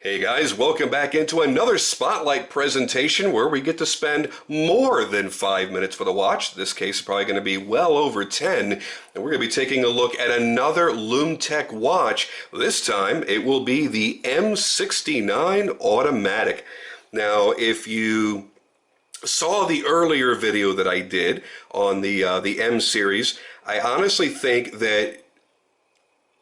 Hey guys, welcome back into another Spotlight presentation where we get to spend more than 5 minutes for the watch. In this case, it's probably going to be well over 10. And we're going to be taking a look at another Lum-Tec watch. This time, it will be the M69 Automatic. Now, if you saw the earlier video that I did on the M series, I honestly think that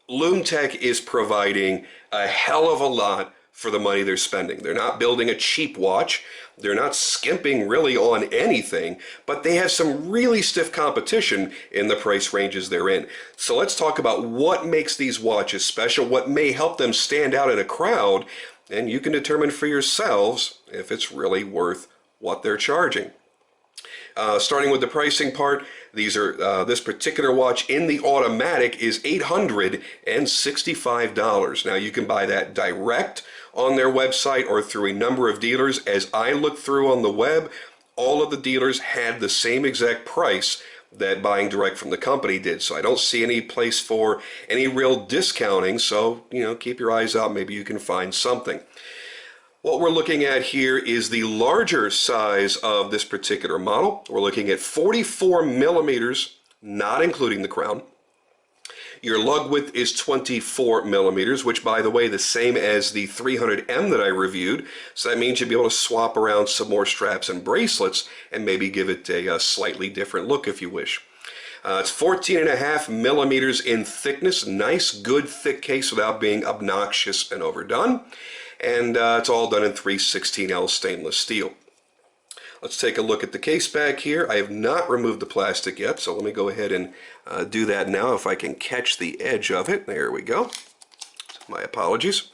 Lum-Tec is providing a hell of a lot for the money they're spending. They're not building a cheap watch. They're not skimping really on anything, but they have some really stiff competition in the price ranges they're in. So let's talk about what makes these watches special, what may help them stand out in a crowd, and you can determine for yourselves if it's really worth what they're charging. Starting with the pricing part, these are this particular watch in the automatic is $865. Now you can buy that direct on their website or through a number of dealers. As I looked through on the web, all of the dealers had the same exact price that buying direct from the company did. So I don't see any place for any real discounting. So, keep your eyes out. Maybe you can find something. What we're looking at here is the larger size of this particular model. We're looking at 44 millimeters, not including the crown. Your lug width is 24 millimeters, which, by the way, the same as the 300M that I reviewed. So that means you'll be able to swap around some more straps and bracelets and maybe give it a slightly different look if you wish. It's 14.5 millimeters in thickness. Nice, good, thick case without being obnoxious and overdone. And it's all done in 316L stainless steel. Let's take a look at the case back here. I have not removed the plastic yet, so let me go ahead and do that now if I can catch the edge of it. There we go. My apologies.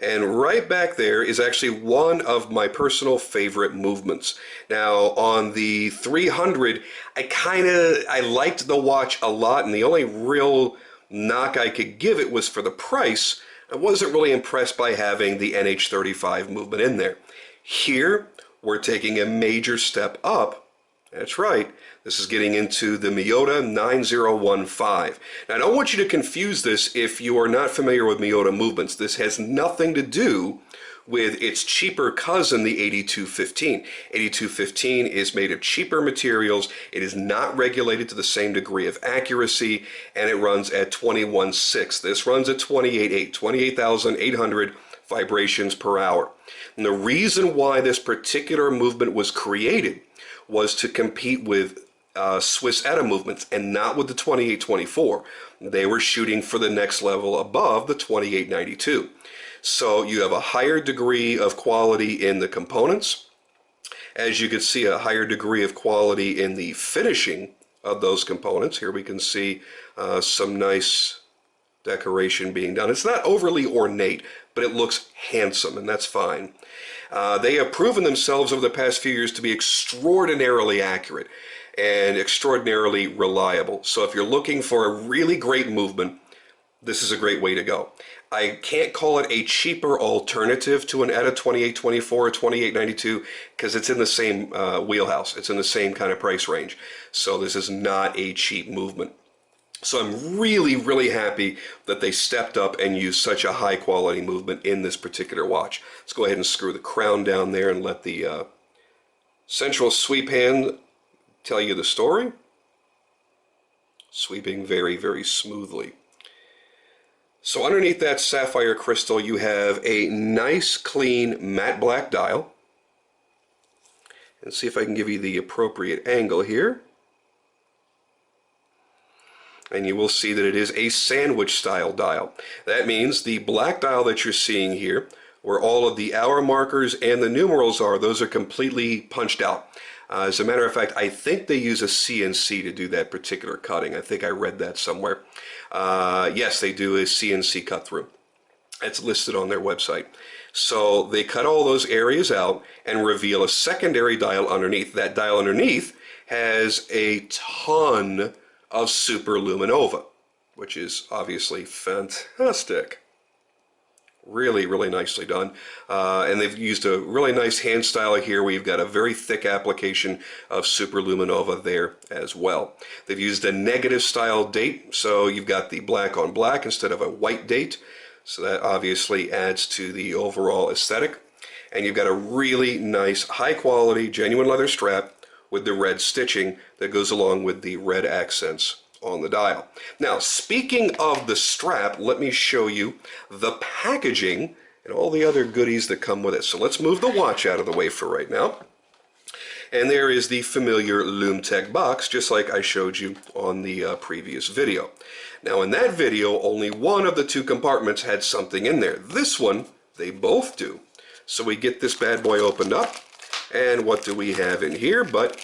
And right back there is actually one of my personal favorite movements. Now, on the 300, I liked the watch a lot, and the only real knock I could give it was for the price. I wasn't really impressed by having the NH35 movement in there. Here, we're taking a major step up. That's right. This is getting into the Miyota 9015. Now, I don't want you to confuse this if you are not familiar with Miyota movements. This has nothing to do with its cheaper cousin, the 8215. 8215 is made of cheaper materials. It is not regulated to the same degree of accuracy, and it runs at 21.6. This runs at 28.8, 28,800 vibrations per hour. And the reason why this particular movement was created was to compete with Swiss ETA movements and not with the 2824. They were shooting for the next level above the 2892. So you have a higher degree of quality in the components. As you can see, a higher degree of quality in the finishing of those components. Here we can see some nice decoration being done. It's not overly ornate, but it looks handsome, and that's fine. They have proven themselves over the past few years to be extraordinarily accurate and extraordinarily reliable. So if you're looking for a really great movement, this is a great way to go. I can't call it a cheaper alternative to an ETA 2824 or 2892 because it's in the same wheelhouse. It's in the same kind of price range. So this is not a cheap movement. So I'm really, really happy that they stepped up and used such a high quality movement in this particular watch. Let's go ahead and screw the crown down there and let the central sweep hand tell you the story. Sweeping very, very smoothly. So underneath that sapphire crystal, you have a nice, clean, matte black dial. And see if I can give you the appropriate angle here. And you will see that it is a sandwich style dial. That means the black dial that you're seeing here, where all of the hour markers and the numerals are, those are completely punched out. As a matter of fact, I think they use a CNC to do that particular cutting. I think I read that somewhere. Yes, they do a CNC cut through. It's listed on their website. So they cut all those areas out and reveal a secondary dial underneath. That dial underneath has a ton of super luminova, which is obviously fantastic. Really, really nicely done. And they've used a really nice hand style here where you've got a very thick application of super luminova there as well. They've used a negative style date, so you've got the black on black instead of a white date. So that obviously adds to the overall aesthetic. And you've got a really nice, high quality, genuine leather strap with the red stitching that goes along with the red accents on the dial. Now, speaking of the strap, let me show you the packaging and all the other goodies that come with it. So let's move the watch out of the way for right now. And there is the familiar Lum-Tec box, just like I showed you on the previous video. Now, in that video, only one of the two compartments had something in there. This one, they both do. So we get this bad boy opened up, and what do we have in here but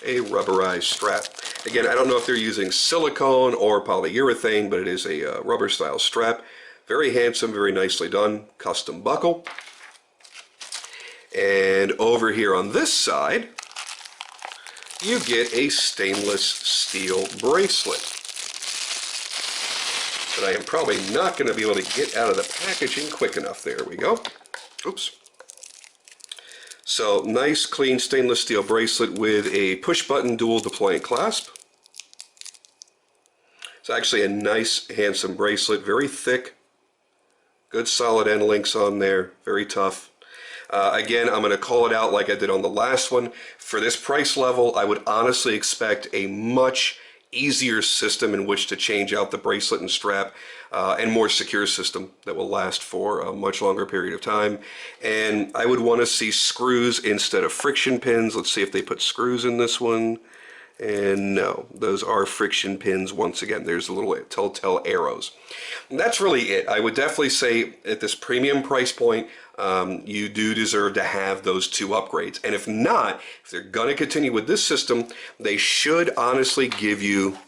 a rubberized strap. Again, I don't know if they're using silicone or polyurethane, but it is a rubber style strap. Very handsome, very nicely done, custom buckle. And over here on this side, you get a stainless steel bracelet that I am probably not going to be able to get out of the packaging quick enough. There we go. Oops. So, nice, clean stainless steel bracelet with a push-button dual deploying clasp. It's actually a nice, handsome bracelet, very thick, good solid end links on there, very tough. Again, I'm going to call it out like I did on the last one. For this price level, I would honestly expect a much easier system in which to change out the bracelet and strap, and more secure system that will last for a much longer period of time. And I would want to see screws instead of friction pins. Let's see if they put screws in this one. And no, those are friction pins once again. There's the little telltale arrows. And that's really it. I would definitely say at this premium price point, you do deserve to have those two upgrades. And if not, if they're going to continue with this system, they should honestly give you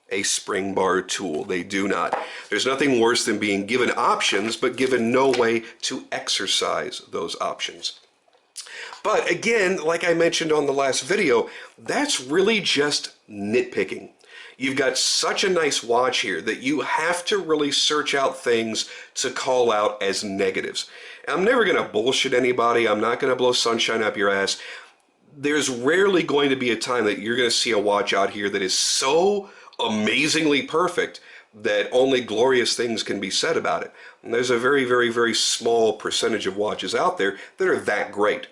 a spring bar tool. They do not. There's nothing worse than being given options, but given no way to exercise those options. But again, like I mentioned on the last video, that's really just nitpicking. You've got such a nice watch here that you have to really search out things to call out as negatives. I'm never going to bullshit anybody. I'm not going to blow sunshine up your ass. There's rarely going to be a time that you're going to see a watch out here that is so amazingly perfect that only glorious things can be said about it. And there's a very, very, very small percentage of watches out there that are that great.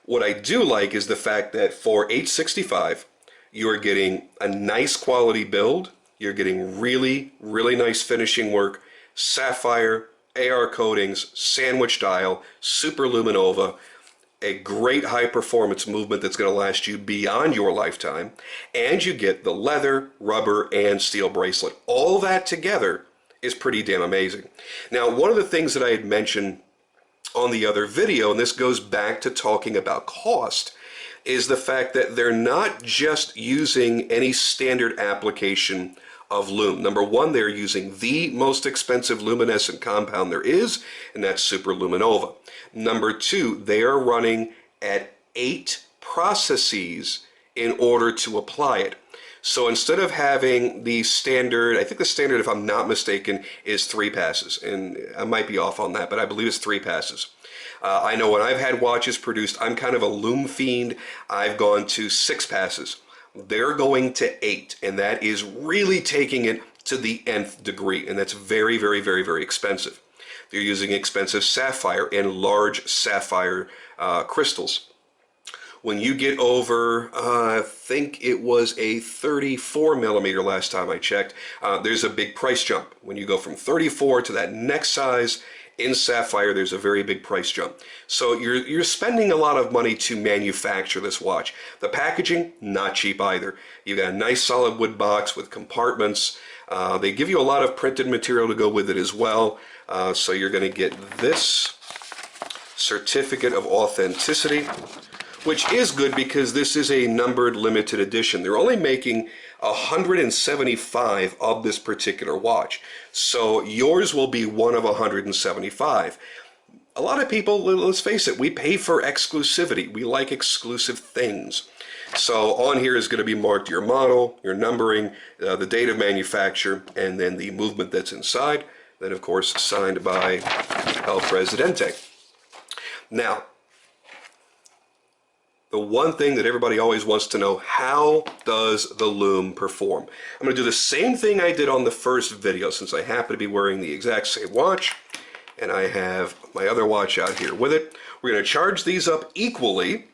What I do like is the fact that for $865, you are getting a nice quality build. You're getting really, really nice finishing work, sapphire, AR coatings, sandwich dial, super luminova, a great high performance movement that's going to last you beyond your lifetime, and you get the leather, rubber, and steel bracelet. All that together is pretty damn amazing. Now, one of the things that I had mentioned on the other video, and this goes back to talking about cost, is the fact that they're not just using any standard application of Lume. Number one, they're using the most expensive luminescent compound there is, and that's super luminova. Number two, they are running at 8 processes in order to apply it. So instead of having the standard, I think the standard, if I'm not mistaken, is 3 passes. And I might be off on that, but I believe it's 3 passes. I know when I've had watches produced, I'm kind of a Lume fiend. I've gone to 6 passes. They're going to 8, and that is really taking it to the nth degree, and that's very, very, very, very expensive. They're using expensive sapphire and large sapphire crystals. When you get over, I think it was a 34 millimeter last time I checked, there's a big price jump. When you go from 34 to that next size in sapphire, there's a very big price jump. So you're spending a lot of money to manufacture this watch. The packaging, not cheap either. You got a nice solid wood box with compartments. They give you a lot of printed material to go with it as well. So you're going to get this certificate of authenticity, which is good because this is a numbered limited edition. They're only making 175 of this particular watch. So yours will be one of 175. A lot of people, let's face it, we pay for exclusivity. We like exclusive things. So on here is going to be marked your model, your numbering, the date of manufacture, and then the movement that's inside. Then, of course, signed by El Presidente. Now, the one thing that everybody always wants to know, how does the Lume perform? I'm going to do the same thing I did on the first video, since I happen to be wearing the exact same watch, and I have my other watch out here with it. We're going to charge these up equally,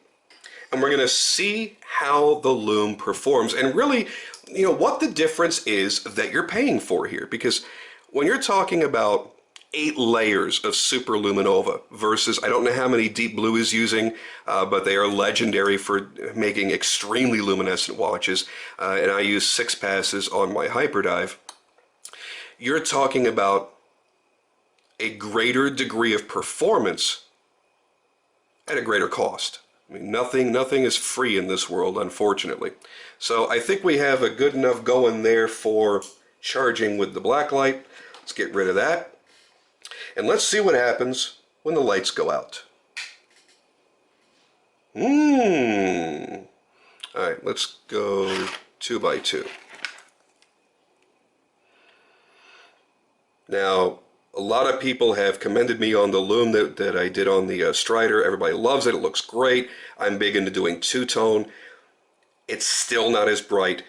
and we're going to see how the Lume performs, and really, you know, what the difference is that you're paying for here. Because when you're talking about 8 layers of super luminova versus, I don't know how many Deep Blue is using, but they are legendary for making extremely luminescent watches, and I use 6 passes on my hyperdive. You're talking about a greater degree of performance at a greater cost. I mean, nothing is free in this world, unfortunately. So I think we have a good enough going there for charging with the black light. Let's get rid of that. And let's see what happens when the lights go out. Alright, let's go 2 by 2. Now, a lot of people have commended me on the Lume that I did on the Strider. Everybody loves it. It looks great. I'm big into doing two-tone. It's still not as bright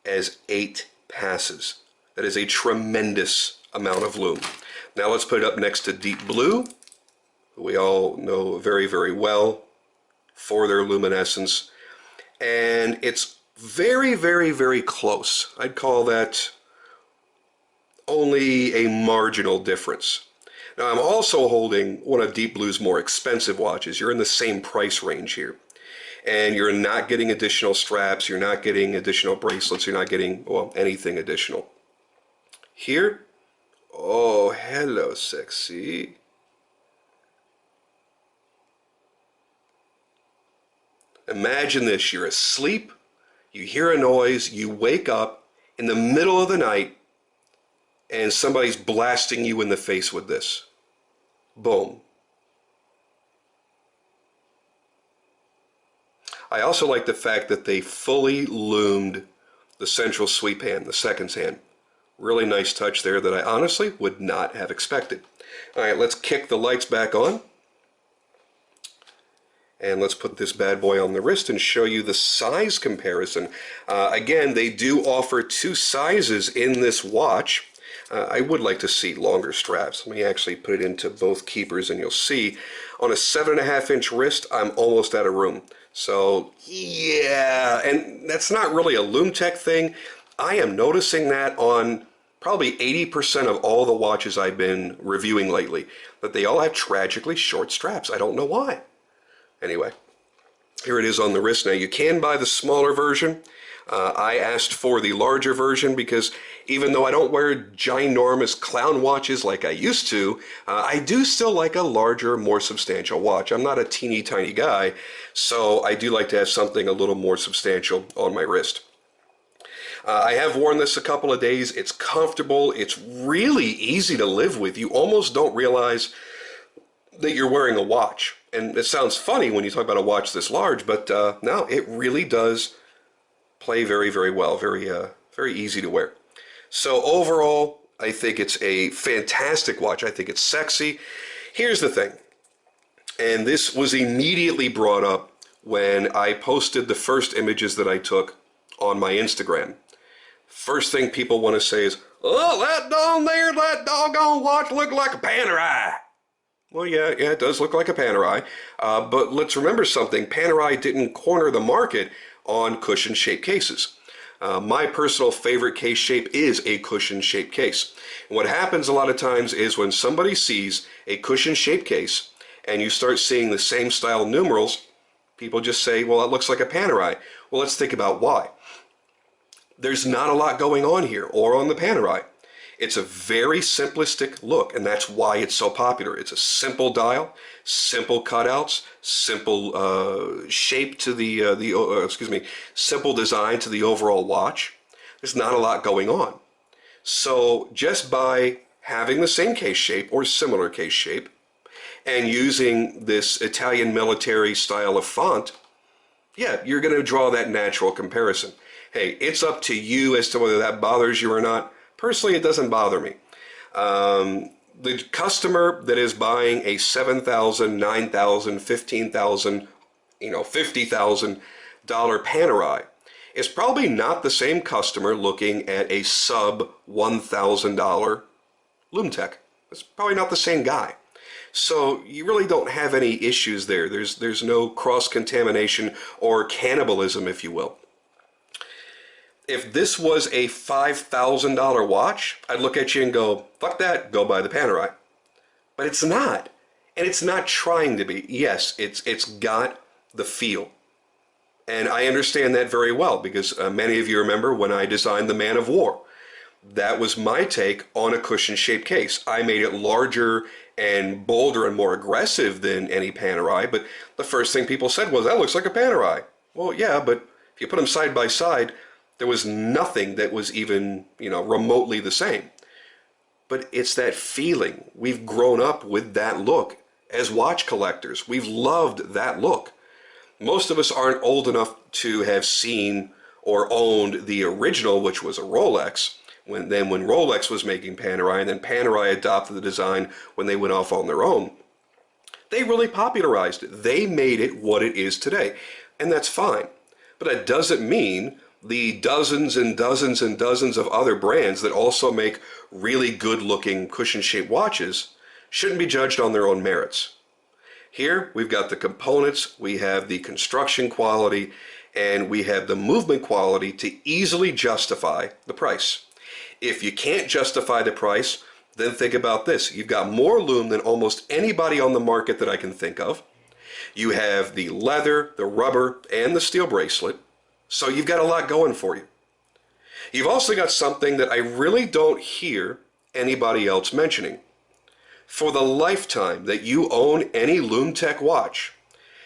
as 8 passes. That is a tremendous amount of Lume. Now let's put it up next to Deep Blue, who we all know very, very well for their luminescence. And it's very, very, very close. I'd call that only a marginal difference. Now I'm also holding one of Deep Blue's more expensive watches. You're in the same price range here. And you're not getting additional straps, you're not getting additional bracelets, you're not getting, well, anything additional. Here, oh, hello, sexy. Imagine this, you're asleep, you hear a noise, you wake up in the middle of the night, and somebody's blasting you in the face with this. Boom. I also like the fact that they fully lumed the central sweep hand, the seconds hand. Really nice touch there that I honestly would not have expected. Alright, let's kick the lights back on. And let's put this bad boy on the wrist and show you the size comparison. Again, they do offer 2 sizes in this watch. I would like to see longer straps. Let me actually put it into both keepers and you'll see on a 7.5-inch wrist, I'm almost out of room. So yeah, and that's not really a Lum-Tec thing. I am noticing that on probably 80% of all the watches I've been reviewing lately, that they all have tragically short straps. I don't know why. Anyway, here it is on the wrist. Now you can buy the smaller version. I asked for the larger version because even though I don't wear ginormous clown watches like I used to, I do still like a larger, more substantial watch. I'm not a teeny tiny guy, so I do like to have something a little more substantial on my wrist. I have worn this a couple of days. It's comfortable. It's really easy to live with. You almost don't realize that you're wearing a watch. And it sounds funny when you talk about a watch this large, but no, it really does play very, very well. Very easy to wear. So overall, I think it's a fantastic watch. I think it's sexy. Here's the thing, and this was immediately brought up when I posted the first images that I took on my Instagram. First thing people want to say is, oh, that down there, that doggone watch look like a Panerai. Well, yeah, it does look like a Panerai, but let's remember something. Panerai didn't corner the market on cushion-shaped cases. My personal favorite case shape is a cushion-shaped case. And what happens a lot of times is when somebody sees a cushion-shaped case and you start seeing the same style numerals, people just say, well, it looks like a Panerai. Well, let's think about why. There's not a lot going on here or on the Panerai. It's a very simplistic look, and that's why it's so popular. It's a simple dial, simple cutouts, simple shape to simple design to the overall watch. There's not a lot going on. So just by having the same case shape or similar case shape and using this Italian military style of font, yeah, you're going to draw that natural comparison. Hey, it's up to you as to whether that bothers you or not. Personally, it doesn't bother me. The customer that is buying a $7,000, $9,000, $15,000, $50,000 Panerai is probably not the same customer looking at a sub $1,000 Lum-Tec. It's probably not the same guy. So you really don't have any issues there. There's no cross-contamination or cannibalism, if you will. If this was a $5,000 watch, I'd look at you and go, fuck that, go buy the Panerai. But it's not. And it's not trying to be. Yes, it's got the feel. And I understand that very well because many of you remember when I designed the Man of War. That was my take on a cushion-shaped case. I made it larger and bolder and more aggressive than any Panerai, but the first thing people said was, that looks like a Panerai. Well, yeah, but if you put them side by side, there was nothing that was even, remotely the same. But it's that feeling. We've grown up with that look as watch collectors. We've loved that look. Most of us aren't old enough to have seen or owned the original, which was a Rolex, when Rolex was making Panerai, and then Panerai adopted the design when they went off on their own. They really popularized it. They made it what it is today, and that's fine. But that doesn't mean the dozens and dozens and dozens of other brands that also make really good-looking cushion-shaped watches shouldn't be judged on their own merits. Here, we've got the components, we have the construction quality, and we have the movement quality to easily justify the price. If you can't justify the price, then think about this. You've got more lume than almost anybody on the market that I can think of. You have the leather, the rubber, and the steel bracelet. So you've got a lot going for you. You've also got something that I really don't hear anybody else mentioning. For the lifetime that you own any Lum-Tec watch,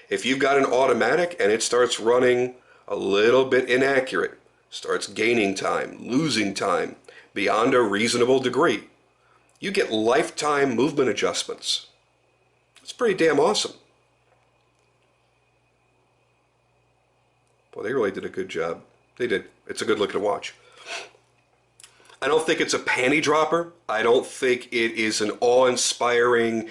if you've got an automatic and it starts running a little bit inaccurate, starts gaining time, losing time beyond a reasonable degree, you get lifetime movement adjustments. It's pretty damn awesome. Well, they really did a good job. They did. It's a good looking watch. I don't think it's a panty dropper. I don't think it is an awe-inspiring,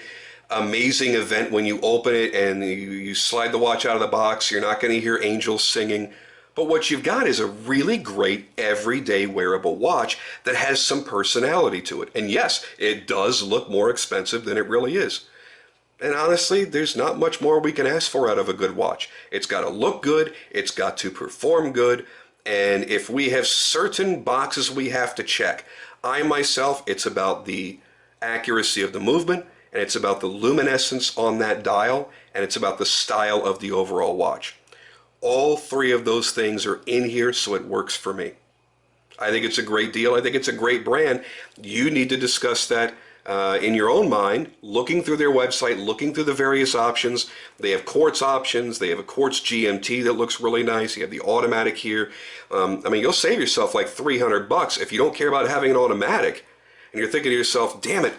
amazing event when you open it and you slide the watch out of the box. You're not going to hear angels singing. But what you've got is a really great everyday wearable watch that has some personality to it. And yes, it does look more expensive than it really is. And honestly, there's not much more we can ask for out of a good watch. It's got to look good, it's got to perform good, and if we have certain boxes we have to check, I myself, it's about the accuracy of the movement, and it's about the luminescence on that dial, and it's about the style of the overall watch. All three of those things are in here, so it works for me. I think it's a great deal. I think it's a great brand. You need to discuss that in your own mind, looking through their website, looking through the various options. They have quartz options. They have a quartz GMT that looks really nice. You have the automatic here. You'll save yourself like $300 if you don't care about having an automatic. And you're thinking to yourself, damn it,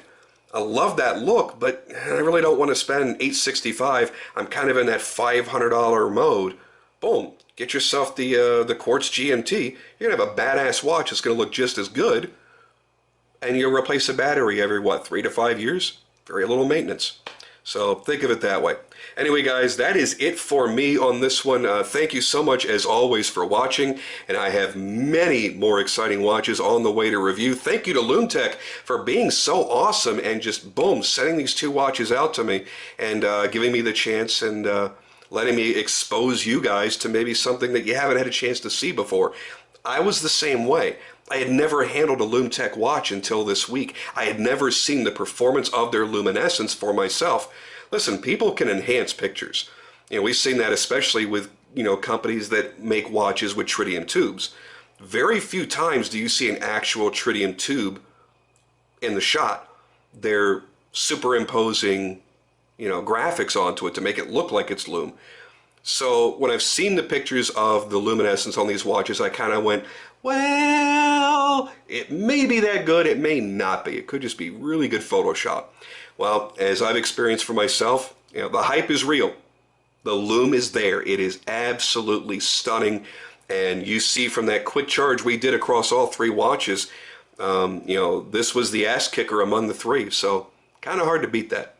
I love that look, but I really don't want to spend $865. I'm kind of in that $500 mode. Boom, get yourself the quartz GMT. You're going to have a badass watch that's going to look just as good. And you'll replace a battery every, 3 to 5 years? Very little maintenance. So think of it that way. Anyway, guys, that is it for me on this one. Thank you so much, as always, for watching. And I have many more exciting watches on the way to review. Thank you to Lum-Tec for being so awesome and just, boom, sending these two watches out to me and giving me the chance and letting me expose you guys to maybe something that you haven't had a chance to see before. I was the same way. I had never handled a Lum-Tec watch until this week. I had never seen the performance of their luminescence for myself. Listen, people can enhance pictures. We've seen that especially with, companies that make watches with tritium tubes. Very few times do you see an actual tritium tube in the shot. They're superimposing, graphics onto it to make it look like it's lume. So when I've seen the pictures of the luminescence on these watches, I kind of went, well, it may be that good, it may not be. It could just be really good Photoshop. Well, as I've experienced for myself, the hype is real. The lume is there. It is absolutely stunning. And you see from that quick charge we did across all three watches, this was the ass kicker among the three. So kind of hard to beat that.